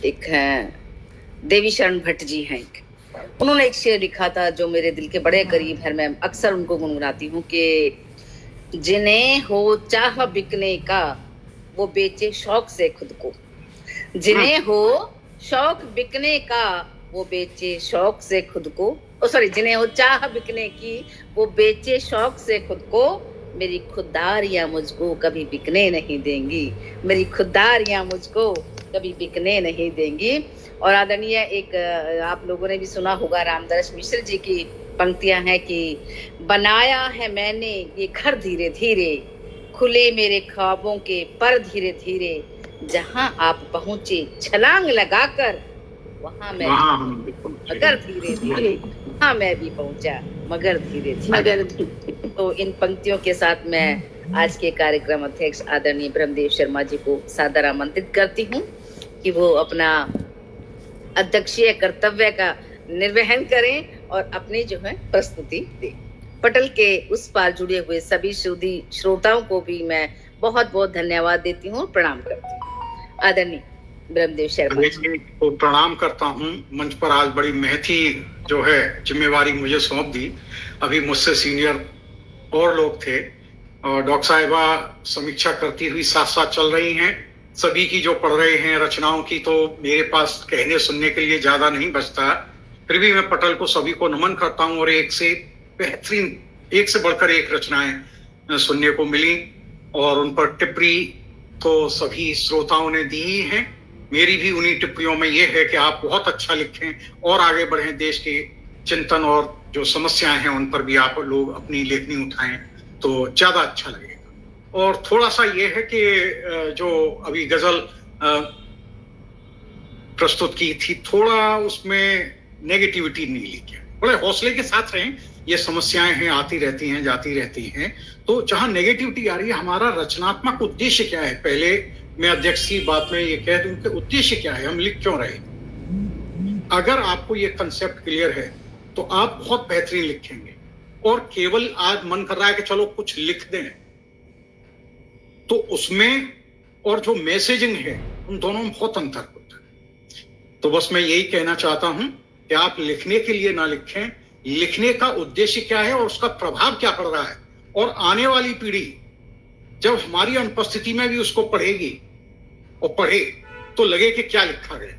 एक हैं देवी शरण भट्ट जी हैं। उन्होंने एक शेर लिखा था जो मेरे दिल के बड़े करीब है। मैं अक्सर उनको गुनगुनाती हूँ कि जिन्हें हो चाह बिकने का वो बेचे शौक से खुद को। जिन्हें हो शौक बिकने का वो बेचे शौक से खुद को। ओ सॉरी, जिन्हें हो चाह बिकने की वो बेचे शौक से खुद को। मेरी खुददारियां मुझको कभी बिकने नहीं देंगी। मेरी खुददारियां मुझको कभी बिकने नहीं देंगी। और आदरणीय एक आप लोगों ने भी सुना होगा रामदरस मिश्र जी की पंक्तियां हैं कि बनाया है मैंने ये घर धीरे धीरे, खुले मेरे ख्वाबों के पर धीरे धीरे। जहां आप पहुंचे छलांग लगाकर वहां मैं मगर धीरे धीरे, वहां मैं भी पहुंचा मगर धीरे धीरे। तो इन पंक्तियों के साथ मैं आज के कार्यक्रम अध्यक्ष आदरणीय ब्रह्मदेव शर्मा जी को सादर आमंत्रित करती हूँ कि वो अपना अध्यक्षीय कर्तव्य का निर्वहन करें और अपनी जो है प्रस्तुति दें। पटल के उस पार जुड़े हुए सभी श्रोताओं को भी मैं बहुत बहुत धन्यवाद देती हूँ, प्रणाम करती हूँ। आदरणीय ब्रह्मदेव शर्मा जी को प्रणाम करता हूँ। मंच पर आज बड़ी महती जो है जिम्मेवारी मुझे सौंप दी। अभी मुझसे सीनियर और लोग थे और डॉक्टर साहिबा समीक्षा करती हुई साथ साथ चल रही हैं। सभी की जो पढ़ रहे हैं रचनाओं की, तो मेरे पास कहने सुनने के लिए ज्यादा नहीं बचता। फिर भी मैं पटल को सभी को नमन करता हूँ और एक से बेहतरीन, एक से बढ़कर एक रचनाएं सुनने को मिली और उन पर टिप्पणी तो सभी श्रोताओं ने दी ही है। मेरी भी उन्हीं टिप्पणियों में ये है कि आप बहुत अच्छा लिखें और आगे बढ़ें। देश के चिंतन और जो समस्याएं हैं उन पर भी आप लोग अपनी लेखनी उठाएं तो ज्यादा अच्छा लगेगा। और थोड़ा सा ये है कि जो अभी गजल प्रस्तुत की थी, थोड़ा उसमें नेगेटिविटी नहीं लिखी। बड़े हौसले के साथ रहें, ये समस्याएं हैं, आती रहती हैं जाती रहती हैं। तो जहां नेगेटिविटी आ रही है, हमारा रचनात्मक उद्देश्य क्या है? पहले मैं अध्यक्ष की बात में ये कह दूं कि उद्देश्य क्या है, हम लिख क्यों रहे। अगर आपको ये कंसेप्ट क्लियर है तो आप बहुत बेहतरीन लिखेंगे। और केवल आज मन कर रहा है कि चलो कुछ लिख दें, तो उसमें और जो मैसेजिंग है उन दोनों में बहुत अंतर होता है। तो बस मैं यही कहना चाहता हूं कि आप लिखने के लिए ना लिखें, लिखने का उद्देश्य क्या है और उसका प्रभाव क्या पड़ रहा है। और आने वाली पीढ़ी जब हमारी अनुपस्थिति में भी उसको पढ़ेगी और पढ़े तो लगे कि क्या लिखा गया।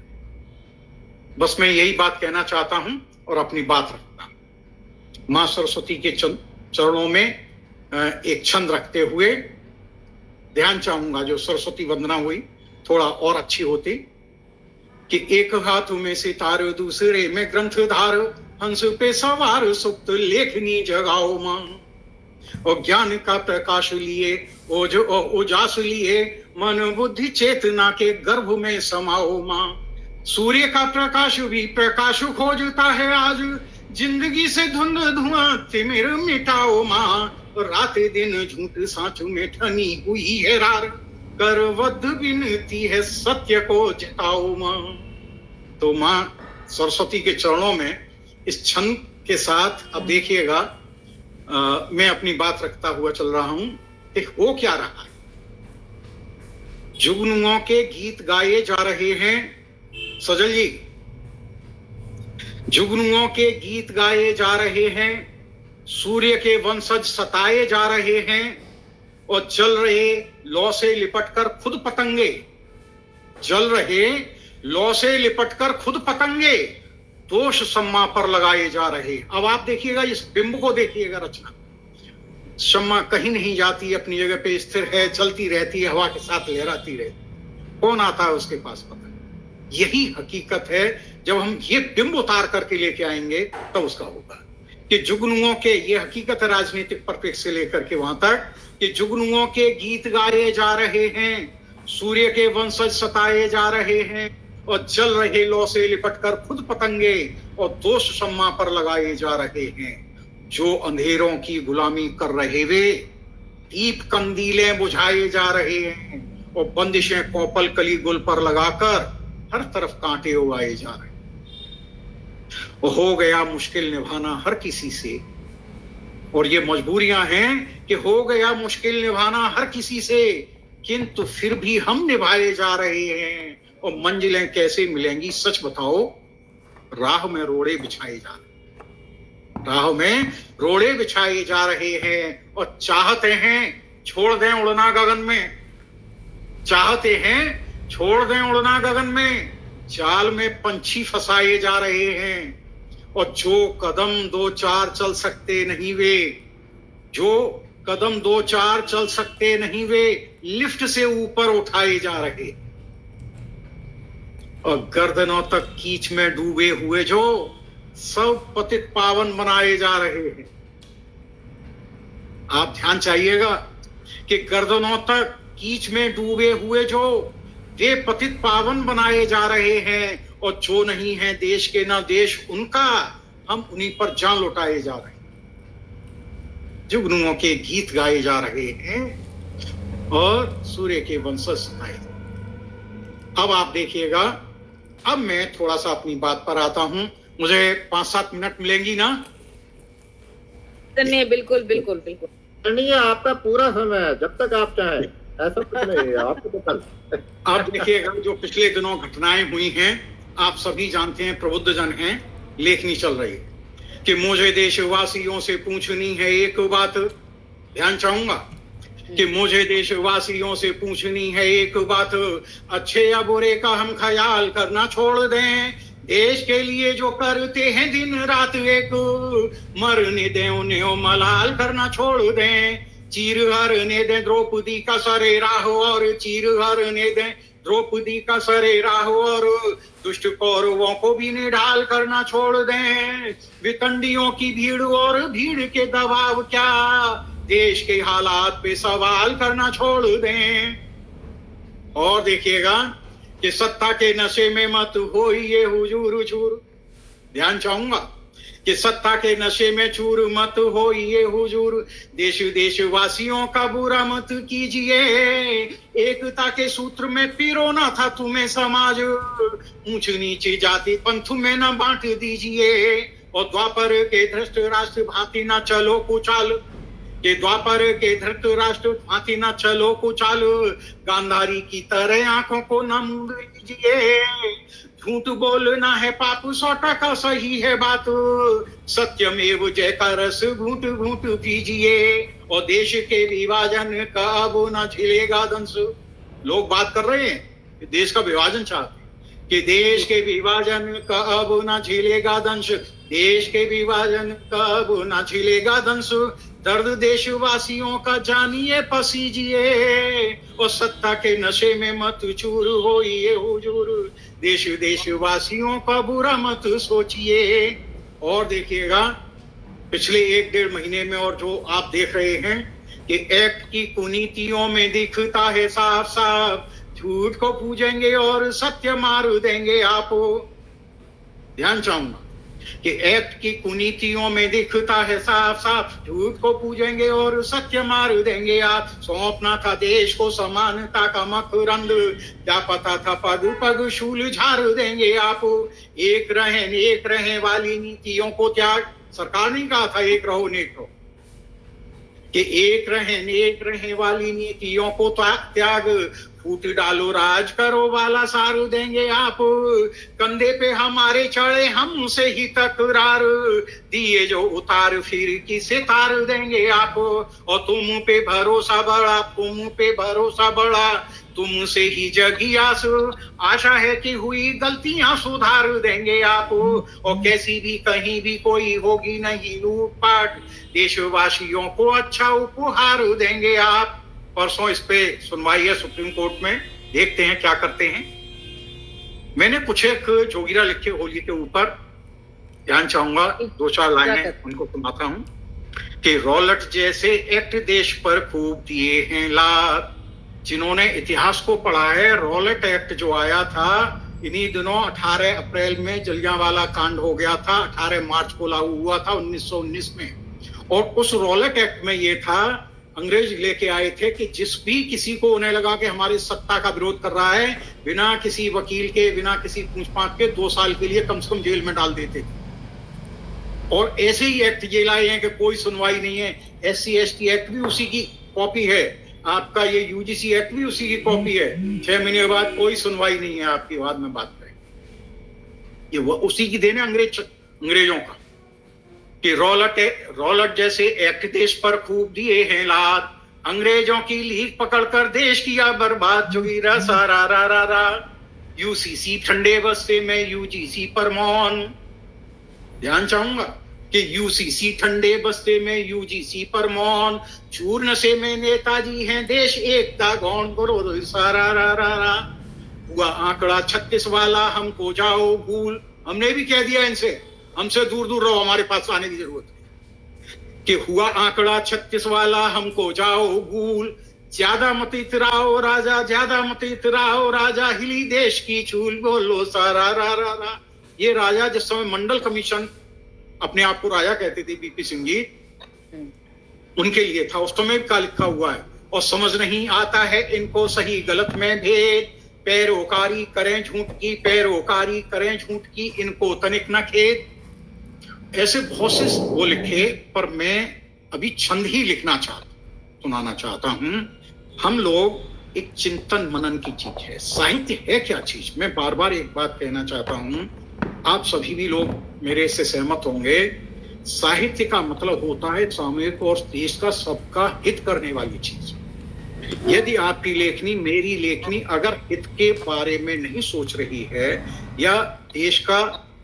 बस मैं यही बात कहना चाहता हूं और अपनी बात रखता हूं। मां सरस्वती के चरणों में एक छंद रखते हुए ध्यान चाहूंगा। जो सरस्वती वंदना हुई थोड़ा और अच्छी होती कि एक हाथ में सितार दूसरे में ग्रंथ धार, हंस पे सवार सुप्त लेखनी जगाओ मां। और ज्ञान का प्रकाश लिए ओजास लिए, मन बुद्धि चेतना के गर्भ में समाओ मां। सूर्य का प्रकाश भी प्रकाश खोजता है आज, जिंदगी से धुंध धुआं तिमिर मिटाओ मां। रात दिन झूठ साँच में ठनी हुई है रार, करवद्ध विनती है सत्य को जिताओ मां। तो मां सरस्वती के चरणों में इस छंद के साथ अब देखिएगा मैं अपनी बात रखता हुआ चल रहा हूं कि हो क्या रहा है। जुगनुओं के गीत गाए जा रहे हैं सजल जी, जुगनुओं के गीत गाए जा रहे हैं, सूर्य के वंशज सताए जा रहे हैं और जल रहे लौ से लिपटकर खुद पतंगे, जल रहे लौ से लिपटकर खुद पतंगे दोष सम्मा पर लगाए जा रहे। अब आप देखिएगा, इस बिंब को देखिएगा। रचना सम्मा कहीं नहीं जाती, अपनी जगह पे स्थिर है, चलती रहती है, हवा के साथ लहराती रहती। कौन आता है उसके पास पता है। यही हकीकत है। जब हम ये बिंब उतार करके लेके आएंगे तब उसका होगा कि जुगनुओं के, ये हकीकत है राजनीतिक परिप्रेक्ष्य से लेकर के वहां तक, कि जुगनुओं के गीत गाए जा रहे हैं, सूर्य के वंशज सताए जा रहे हैं और जल रहे लौ से लिपटकर खुद पतंगे और दोष सम्मा पर लगाए जा रहे हैं। जो अंधेरों की गुलामी कर रहे वे दीप कंदीलें बुझाए जा रहे हैं और बंदिशें कौपल कली गुल पर लगाकर हर तरफ कांटे उगाए जा रहे हैं। हो गया मुश्किल निभाना हर किसी से, और ये मजबूरियां हैं कि हो गया मुश्किल निभाना हर किसी से, किंतु फिर भी हम निभाए जा रहे हैं और मंजिलें कैसे मिलेंगी, सच बताओ। राह में रोड़े बिछाए जा रहे, राह में रोड़े बिछाए जा रहे हैं और चाहते हैं छोड़ दें उड़ना गगन में, चाहते हैं छोड़ दें उड़ना गगन में, जाल में पंछी फंसाए जा रहे हैं। और जो कदम दो चार चल सकते नहीं वे, जो कदम दो चार चल सकते नहीं वे, लिफ्ट से ऊपर उठाए जा रहे। और गर्दनों तक कीच में डूबे हुए जो सब पतित पावन बनाए जा रहे हैं। आप ध्यान चाहिएगा कि गर्दनों तक कीच में डूबे हुए जो वे पतित पावन बनाए जा रहे हैं, और जो नहीं है देश के ना देश उनका, हम उन्हीं पर जान लुटाए जा रहे हैं। जुगनुओं के गीत गाए जा रहे हैं और सूर्य के वंशज सुनाए। अब आप देखिएगा, अब मैं थोड़ा सा अपनी बात पर आता हूं। मुझे 5-7 मिनट मिलेंगी ना? नहीं, बिल्कुल बिल्कुल बिल्कुल नहीं, आपका पूरा समय है, जब तक आप चाहें, ऐसा कुछ नहीं है आपको तो कल। आप देखिएगा, जो पिछले दिनों घटनाएं हुई हैं, आप सभी जानते हैं, प्रबुद्ध जन हैं, लेखनी चल रही है कि मुझे देशवासियों से पूछनी है एक बात। ध्यान चाहूंगा कि मुझे देशवासियों से पूछनी है एक बात, अच्छे या बुरे का हम ख्याल करना छोड़ दें। देश के लिए जो करते हैं दिन रात एक, मरने दें उन्हें मलाल करना छोड़ दें। चीर हरने दें द्रौपदी का सरे राह, और चीर हरने दें द्रौपदी का सरे राह, और दुष्ट कौरवों को भी निढाल करना छोड़ दें। वितंडियों की भीड़ और भीड़ के दबाव क्या, देश के हालात पे सवाल करना छोड़ दें। और देखिएगा कि सत्ता के नशे में मत होइए हुजूर चूर। ध्यान चाहूंगा कि सत्ता के नशे में चूर मत होइए हुजूर। देश देशवासियों का बुरा मत कीजिए, एकता के सूत्र में पिरोना था तुम्हें समाज। ऊंच नीचे जाति पंथ में न बांट दीजिए, और द्वापर के धृष्ट राष्ट्र भांति न चलो कुचाल, के द्वापर के धृत राष्ट्र भांति न चलो कुचाल। गांधारी की तरह आंखों को न मूंद लीजिए, झूठ बोलना है पाप 100% सही है बात। सत्यमेव जय का रस घूंट घूंट पीजिए, और देश के विभाजन का अब न झिलेगा दंश। लोग बात कर रहे हैं कि देश का विभाजन चाहते हैं, कि देश के विभाजन का अब न झिलेगा दंश, देश के विभाजन का अब न झिलेगा दंश। दर्द देशवासियों का जानिए पसीजिए, और सत्ता के नशे में मत चूर होइए हुजूर। देश देशवासियों का बुरा मत सोचिए। और देखिएगा, पिछले 1-1.5 महीने में और जो आप देख रहे हैं कि एक्ट की कुनीतियों में दिखता है साफ साफ, झूठ को पूजेंगे और सत्य मार देंगे आप। ध्यान चाहूंगा कि एक्ट की कुनीतियों में दिखता है साफ साफ, झूठ को पूजेंगे और सत्य मार देंगे आप। सौंपना था देश को समानता का मकरंद, क्या पता था पग पग शूल झाड़ देंगे आप। एक रहे वाली नीतियों को त्याग, सरकार ने कहा था एक रहो नेक रहो, कि एक रहे वाली नीतियों को त्याग, फूट डालो राज करो वाला सार देंगे आप। कंधे पे हमारे चढ़े हमसे ही तकरार, दिए जो उतार फिर किसे तार देंगे आप। और तुम पे भरोसा बड़ा, तुम पे भरोसा बड़ा, तुमसे ही जगी आस, आशा है कि हुई गलतियां सुधार देंगे आप। और कैसी भी कहीं भी कोई होगी नहीं लूटपाट, देशवासियों को अच्छा उपहार देंगे आप। परसों इस पे सुनवाई है सुप्रीम कोर्ट में, देखते हैं क्या करते हैं। मैंने कुछ एक जोगिरा लिखे होली के ऊपर, ध्यान चाहूंगा 2-4 लाइनें उनको सुनाता हूं कि रॉलेट जैसे एक्ट देश पर खूब दिए हैं लाभ। जिन्होंने इतिहास को पढ़ा है, रॉलेट एक्ट जो आया था इन्हीं दिनों 18 अप्रैल में जलियांवाला कांड हो गया था, 18 मार्च को लागू हुआ था 1919 में। और उस रॉलेट एक्ट में ये था, अंग्रेज लेके आए थे कि जिस भी किसी को उन्हें लगा कि हमारी सत्ता का विरोध कर रहा है, बिना किसी वकील के, बिना किसी पूछपाछ के 2 साल के लिए कम से कम जेल में डाल देते थे। और ऐसे ही एक्ट ये लाए हैं कि कोई सुनवाई नहीं है। SC ST एक्ट भी उसी की कॉपी है। आपका ये यूजीसी एक्ट भी उसी की कॉपी है। 6 महीने बाद कोई सुनवाई नहीं है आपकी, बाद में बात करें। ये वो उसी की देन है अंग्रेजों का, कि रॉलट जैसे एक्ट देश पर खूब दिए हैं लाद, अंग्रेजों की लीक पकड़कर देश किया बर्बाद, जोगीरा सारा रा रा रा, यूसीसी ठंडे बस्ते में यूजीसी पर मौन। ध्यान चाहूंगा कि यूसीसी ठंडे बस्ते में यूजीसी पर मौन, चूर नशे में नेताजी हैं देश एकता गौन, करो सारा रा रा रा। हुआ आंकड़ा 36 वाला हमको जाओ भूल, हमने भी कह दिया इनसे, हमसे दूर दूर रहो, हमारे पास आने की जरूरत है। कि हुआ आंकड़ा 36 वाला हमको जाओ भूल, ज्यादा मत इतराओ राजा, ज्यादा मत इतराओ राजा, हिली देश की चूल, बोलो सारा रा रा रा। ये राजा जिस समय मंडल कमीशन अपने आप को राजा कहते थे, बीपी सिंह जी, उनके लिए था, उस समय का लिखा हुआ है। और समझ नहीं आता है इनको सही गलत में भेद, पैरोकारी करें झूठ की, पैरोकारी करें झूठ की, इनको तनिक न खेद। ऐसे बहुत से वो लिखे, पर मैं अभी छंद ही सुनाना चाहता हूं। हम लोग एक चिंतन मनन की चीज है, साहित्य है क्या चीज। मैं बार बार एक बात कहना चाहता हूं, आप सभी भी लोग मेरे से सहमत होंगे, साहित्य का मतलब होता है सामूहिक और देश का सबका हित करने वाली चीज। यदि आपकी लेखनी, मेरी लेखनी अगर हित के बारे में नहीं सोच रही है या देश का,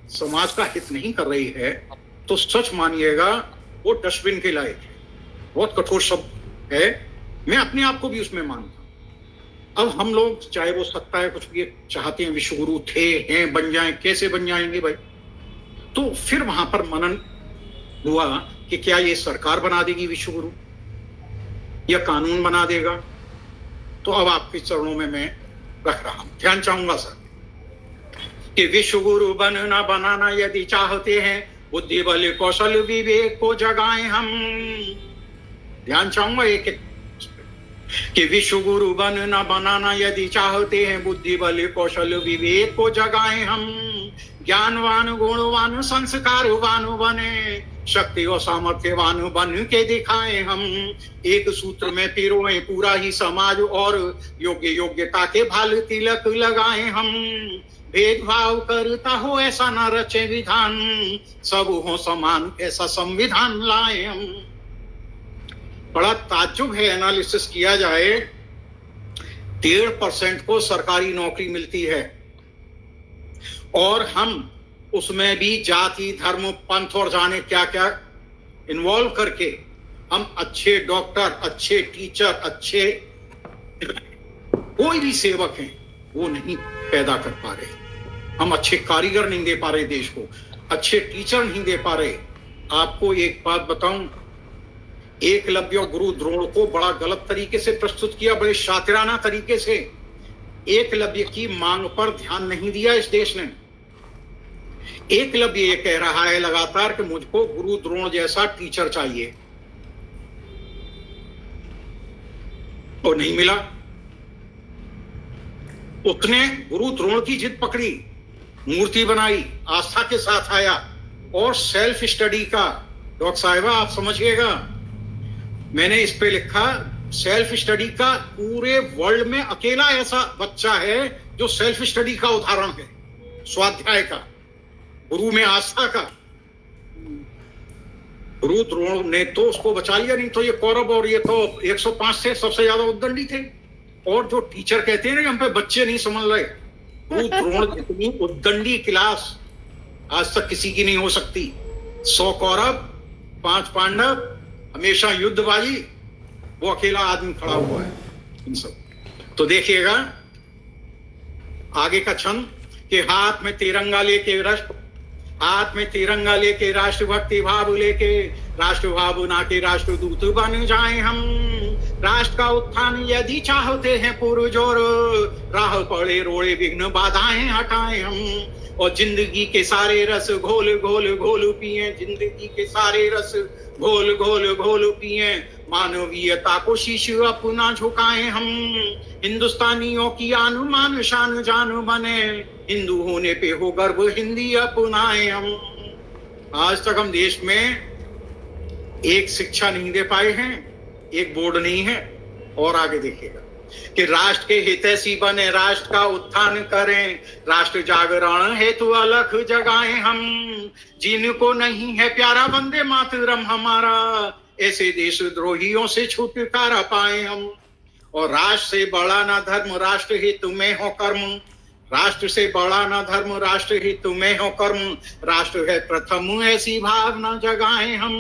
समाज का हित नहीं कर रही है, तो सच मानिएगा वो डस्टबिन के लायक है। बहुत कठोर शब्द है, मैं अपने आप को भी उसमें मानता हूं। अब हम लोग चाहे वो सत्ता है कुछ भी चाहते हैं, विश्वगुरु थे, हैं, बन जाएं, कैसे बन जाएंगे भाई। तो फिर वहां पर मनन हुआ कि क्या ये सरकार बना देगी विश्वगुरु या कानून बना देगा। तो अब आपके चरणों में मैं रख रहा हूं, ध्यान चाहूंगा सर, कि विश्वगुरु बनना बनाना यदि चाहते हैं, बुद्धि बल कौशल विवेक को जगाएं हम। ध्यान चाहूंगा एक कि विश्वगुरु बनना बनाना यदि चाहते हैं, बुद्धि बल कौशल विवेक को जगाएं हम। ज्ञानवान गुणवान संस्कारवान बने, शक्ति और सामर्थ्यवान बन के दिखाएं हम। एक सूत्र में पिरोएं पूरा ही समाज और योग्यता के भाल तिलक लगाएं हम। भेदभाव करता हो ऐसा न रचे विधान, सब हो समान ऐसा संविधान लाएं हम। बड़ा ताज्जुब है, एनालिसिस किया जाए 1.5% को सरकारी नौकरी मिलती है, और हम उसमें भी जाति धर्म पंथ और जाने क्या क्या इन्वॉल्व करके हम अच्छे डॉक्टर, अच्छे टीचर, अच्छे कोई भी सेवक हैं वो नहीं पैदा कर पा रहे। हम अच्छे कारीगर नहीं दे पा रहे देश को, अच्छे टीचर नहीं दे पा रहे। आपको एक बात बताऊं, एकलव्य और गुरु द्रोण को बड़ा गलत तरीके से प्रस्तुत किया, बड़े शातिराना तरीके से। एकलव्य की मांग पर ध्यान नहीं दिया इस देश ने। एकलव्य ये कह रहा है लगातार कि मुझको गुरु द्रोण जैसा टीचर चाहिए, और नहीं मिला। उसने गुरु द्रोण की जिद पकड़ी, मूर्ति बनाई, आस्था के साथ आया, और सेल्फ स्टडी का, डॉक्टर साहिबा आप समझिएगा, मैंने इस पे लिखा, सेल्फ स्टडी का पूरे वर्ल्ड में अकेला ऐसा बच्चा है जो सेल्फ स्टडी का उदाहरण है, स्वाध्याय का, गुरु में आस्था का। गुरु द्रोण ने तो उसको बचा लिया, नहीं तो ये कौरव और ये तो 105 थे, सबसे ज्यादा उद्दंडी थे। और जो टीचर कहते हैं ना हम पे बच्चे नहीं समझ रहे, गुरु द्रोण जितनी उद्दंडी क्लास आज तक किसी की नहीं हो सकती। 100 कौरव, 5 पांडव, हमेशा युद्धबाजी, वो अकेला आदमी खड़ा हुआ है इन सब। तो देखिएगा आगे का छंद कि हाथ में तिरंगा लेके राष्ट्र, हाथ में तिरंगा लेके राष्ट्रभक्ति भाव लेके, राष्ट्र भाव ना के राष्ट्रदूत बन जाएं हम। राष्ट्र का उत्थान यदि चाहते हैं पुरजोर, राह पड़े रोड़े विघ्न बाधाएं हटाएं हम। और जिंदगी के सारे रस घोल घोल घोल पिए, जिंदगी के सारे रस घोल घोल घोल पिए, मानवीयता को शीश अपना झुकाएं हम। हिंदुस्तानियों की आनुमान शान जान बने, हिंदू होने पे हो गर्व हिंदी अपनाएं हम। आज तक हम देश में एक शिक्षा नहीं दे पाए हैं, एक बोर्ड नहीं है, और आगे देखिएगा कि राष्ट्र के हितैषी बने, राष्ट्र का उत्थान करें, राष्ट्र जागरण हेतु अलख जगाएं हम, जिनको नहीं है प्यारा वंदे मातरम हमारा, ऐसे देशद्रोहियों से छुटकारा पाए हम। और राष्ट्र से बड़ा ना धर्म राष्ट्र हित में हो कर्म, राष्ट्र से बड़ा ना धर्म राष्ट्र हित में हो कर्म, राष्ट्र है प्रथम ऐसी भावना जगाएं हम।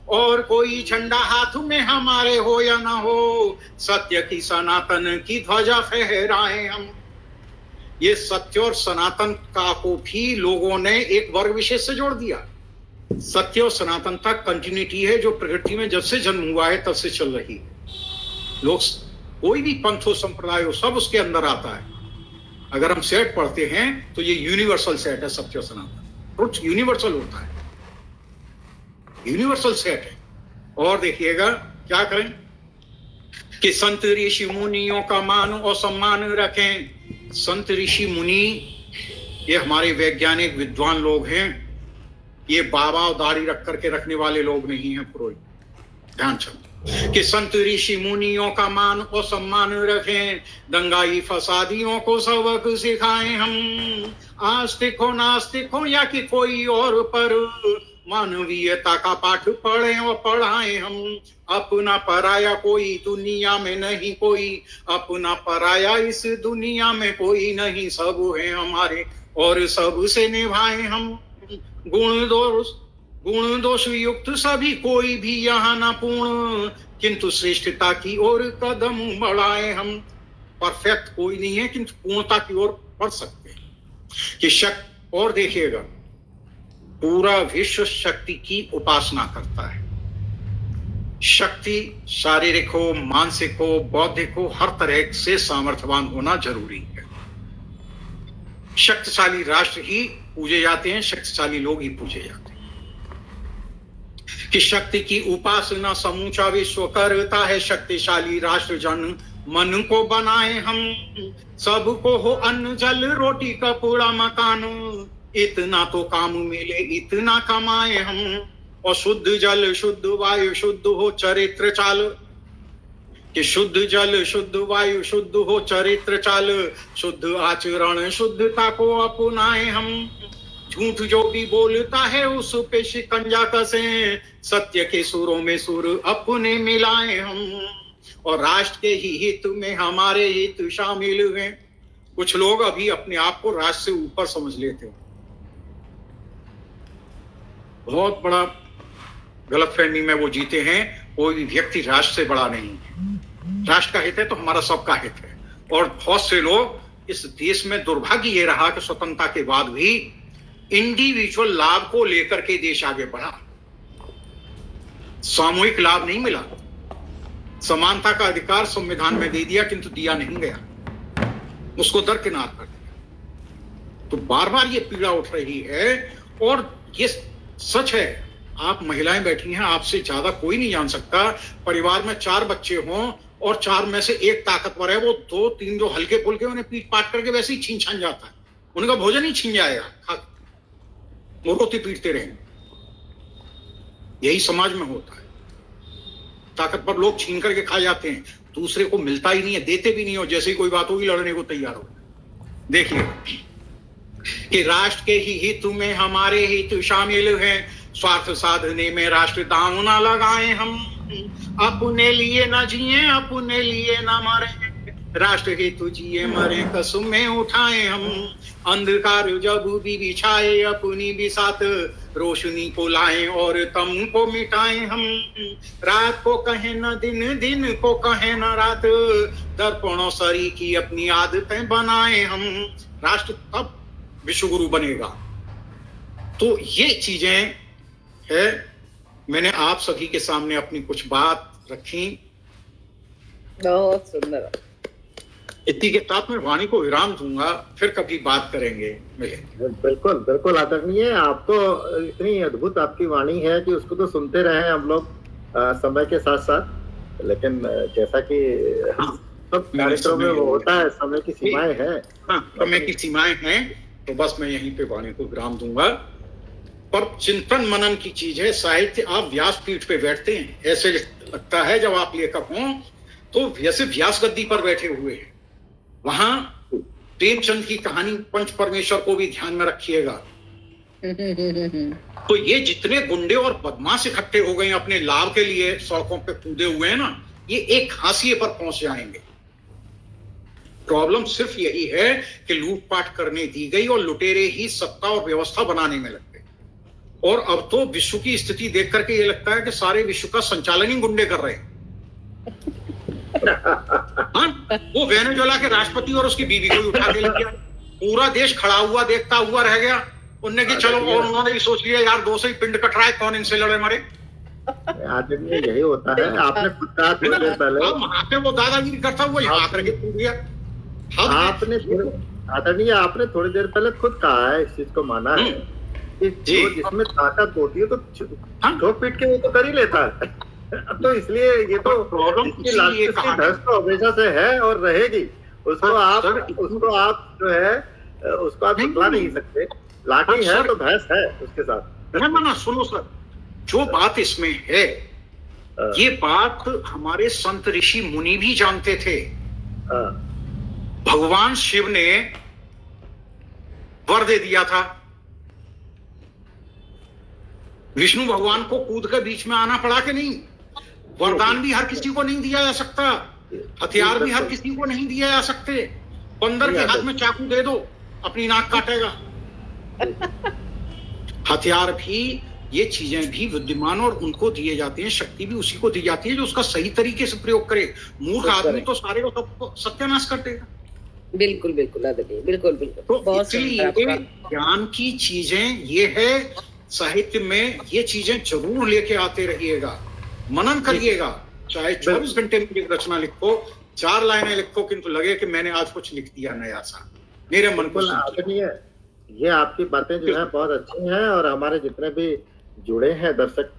और कोई झंडा हाथ में हमारे हो या ना हो, सत्य की सनातन की ध्वजा फहराएं हम। ये सत्य और सनातन का को भी लोगों ने एक वर्ग विशेष से जोड़ दिया। सत्य और सनातनता कंटिन्यूटी है जो प्रकृति में जब से जन्म हुआ है तब से चल रही है। लोग कोई भी पंथ हो, संप्रदाय हो, सब उसके अंदर आता है। अगर हम सेट पढ़ते हैं तो ये यूनिवर्सल सेट है, सत्य और सनातन। ट्रुथ यूनिवर्सल होता है, यूनिवर्सल सेट है। और देखिएगा क्या करें कि संत ऋषि मुनियों का मान और सम्मान रखें। संत ऋषि मुनि ये हमारे वैज्ञानिक विद्वान लोग हैं, ये बाबा और दाढ़ी रख करके रखने वाले लोग नहीं हैं पुरोहित। ध्यान छो कि संत ऋषि मुनियों का मान और सम्मान रखें, दंगाई फसादियों को सबक सिखाएं हम। आस्तिक हो नास्तिक हो या कि कोई और पर, मानवीयता का पाठ पढ़ें और पढ़ाएं हम। अपना पराया कोई दुनिया में नहीं कोई, अपना पराया इस दुनिया में कोई नहीं, सब है हमारे और सब से निभाएं हम। गुण दोष युक्त सभी कोई भी यहाँ ना पूर्ण, किंतु श्रेष्ठता की ओर कदम बढ़ाए हम। परफेक्ट कोई नहीं है किंतु पूर्णता की ओर बढ़ सकते हैं कि शक्ति। और देखिएगा पूरा विश्व शक्ति की उपासना करता है। शक्ति शारीरिक हो, मानसिक हो, बौद्धिक हो, हर तरह से सामर्थ्यवान होना जरूरी है। शक्तिशाली राष्ट्र ही पूजे जाते हैं, शक्तिशाली लोग ही पूजे जाते हैं। कि शक्ति की उपासना समूचा विश्व करता है, शक्तिशाली राष्ट्र जन मन को बनाए हम। सबको हो अन्न जल रोटी कपड़ा मकान, इतना तो काम मिले इतना कमाए हम। और शुद्ध जल शुद्ध वायु शुद्ध हो चरित्र चाल, कि शुद्ध जल शुद्ध वायु शुद्ध हो चरित्र चाल, शुद्ध आचरण शुद्धता को अपनाए हम। झूठ जो भी बोलता है उस पे शिकंजा कसे, सत्य के सुरों में सुर अपने मिलाए हम। और राष्ट्र के ही हित में हमारे हित शामिल हैं। कुछ लोग अभी अपने आप को राष्ट्र से ऊपर समझ लेते हैं, बहुत बड़ा गलतफहमी में वो जीते हैं। कोई भी व्यक्ति राष्ट्र से बड़ा नहीं है। राष्ट्र का हित है तो हमारा सबका हित है। और बहुत से लोग इस देश में दुर्भाग्य ये रहा कि स्वतंत्रता के बाद भी इंडिविजुअल लाभ को लेकर के देश आगे बढ़ा, सामूहिक लाभ नहीं मिला। समानता का अधिकार संविधान में दे दिया किंतु दिया नहीं गया, उसको दरकिनार कर दिया। तो बार बार ये पीड़ा उठ रही है। और ये सच है, आप महिलाएं बैठी हैं, आपसे ज्यादा कोई नहीं जान सकता। परिवार में 4 बच्चे हों और 4 में से एक ताकतवर है, वो 2-3 जो हल्के फुल्के उन्हें पीट पाट करके वैसे ही छीन छान जाता है। उनका भोजन ही छीन जाएगा, वो रोती पीटते रहेंगे। यही समाज में होता है। ताकतवर लोग छीन करके खा जाते हैं, दूसरे को मिलता ही नहीं है, देते भी नहीं हो। जैसे ही कोई बात होगी लड़ने को तैयार हो। देखिए कि राष्ट्र के ही हित में हमारे हित शामिल हैं, स्वार्थ साधने में राष्ट्र दांव ना लगाएं हम। अपने लिए ना जिए अपने लिए ना मरे, राष्ट्र हेतु जिए मरे कसमें उठाए हम। अंधकार जब भी बिछाए अपनी भी साथ, रोशनी को लाएं और तम को मिटाएं हम। रात को कहे न दिन, दिन को कहे न रात, दर्पणों सरी की अपनी आदतें बनाएं हम। राष्ट्र तब विश्वगुरु बनेगा। तो ये चीजें है, मैंने आप सभी के सामने अपनी कुछ बात रखी। बहुत सुंदर। इतनी के साथ मैं वाणी को विराम दूंगा, फिर कभी बात करेंगे, मिलेंगे। बिल्कुल बिल्कुल आदरणीय, आप तो इतनी अद्भुत आपकी वाणी है कि उसको तो सुनते रहे हम लोग समय के साथ साथ। लेकिन जैसा कि सब कार्यक्रम में वो होता है, समय की सीमाएं हैं। हाँ, समय की सीमाएं हैं, तो बस मैं यहीं पे वाणी को विराम दूंगा। पर चिंतन मनन की चीज है। साहित्य, आप व्यासपीठ पे बैठते हैं, ऐसे लगता है जब आप लेखक हों तो जैसे व्यास गद्दी पर बैठे हुए हैं, वहां प्रेमचंद की कहानी पंच परमेश्वर को भी ध्यान में रखिएगा। तो ये जितने गुंडे और बदमाश इकट्ठे हो गए अपने लाभ के लिए सड़कों पे कूदे हुए हैं ना, ये एक हाशिए पर पहुंच जाएंगे। प्रॉब्लम सिर्फ यही है कि लूटपाट करने दी गई और लुटेरे ही सत्ता और व्यवस्था बनाने में लग गए। और अब तो विश्व की स्थिति देख करके ये लगता है कि सारे विश्व का संचालन ही गुंडे कर रहे हैं। वो वेनेजुएला के राष्ट्रपति और उसकी बीवी को उठा के ले गया, पूरा देश खड़ा हुआ देखता हुआ रह गया। उनने की चलो, और उन्होंने भी सोच लिया यार 2 से ही पिंड कट रहा है, कौन इनसे लड़े मरे। आदमी यही होता है। आपने खुद कहा थोड़ी देर पहले, वहां पे वो दादागिरी करता हुआ यहाँ आकर के टूट गया। आपने थोड़ी देर पहले खुद कहा है, इस चीज को माना है कि जो जिसमें ताकत होती है तो ठोक पीट के वो तो कर ही लेता है। तो इसलिए ये तो हमेशा से है और रहेगी। उसको आप जो है उसको आप झुकला नहीं सकते। लाठी है तो भैंस है उसके साथ। ना सुनो सर, जो बात इसमें है, ये बात हमारे संत ऋषि मुनि भी जानते थे। भगवान शिव ने वर दे दिया था, विष्णु भगवान को कूद कर बीच में आना पड़ा कि नहीं। वरदान भी हर किसी को नहीं दिया जा सकता, हथियार भी हर किसी को नहीं दिया जा सकते। बंदर के हाथ में चाकू दे दो, अपनी नाक काटेगा। हथियार भी, ये चीजें भी विद्यमान और उनको दिए जाते हैं, शक्ति भी उसी को दी जाती है जो उसका सही तरीके से प्रयोग करे। मूर्ख आदमी तो सारे को सत्यानाश कर देगा। बिल्कुल बिल्कुल बिल्कुल बिल्कुल। तो इसलिए ज्ञान की चीजें ये है, साहित्य में ये चीजें जरूर लेके आते रहिएगा, मनन करिएगा। चाहे 24 घंटे में एक रचना लिखो, 4 लाइनें लिखो, किंतु लगे कि मैंने आज कुछ लिख दिया नया सा, मेरे मन को। ये आपकी बातें जो है बहुत अच्छी हैं और हमारे जितने भी जुड़े हैं दर्शक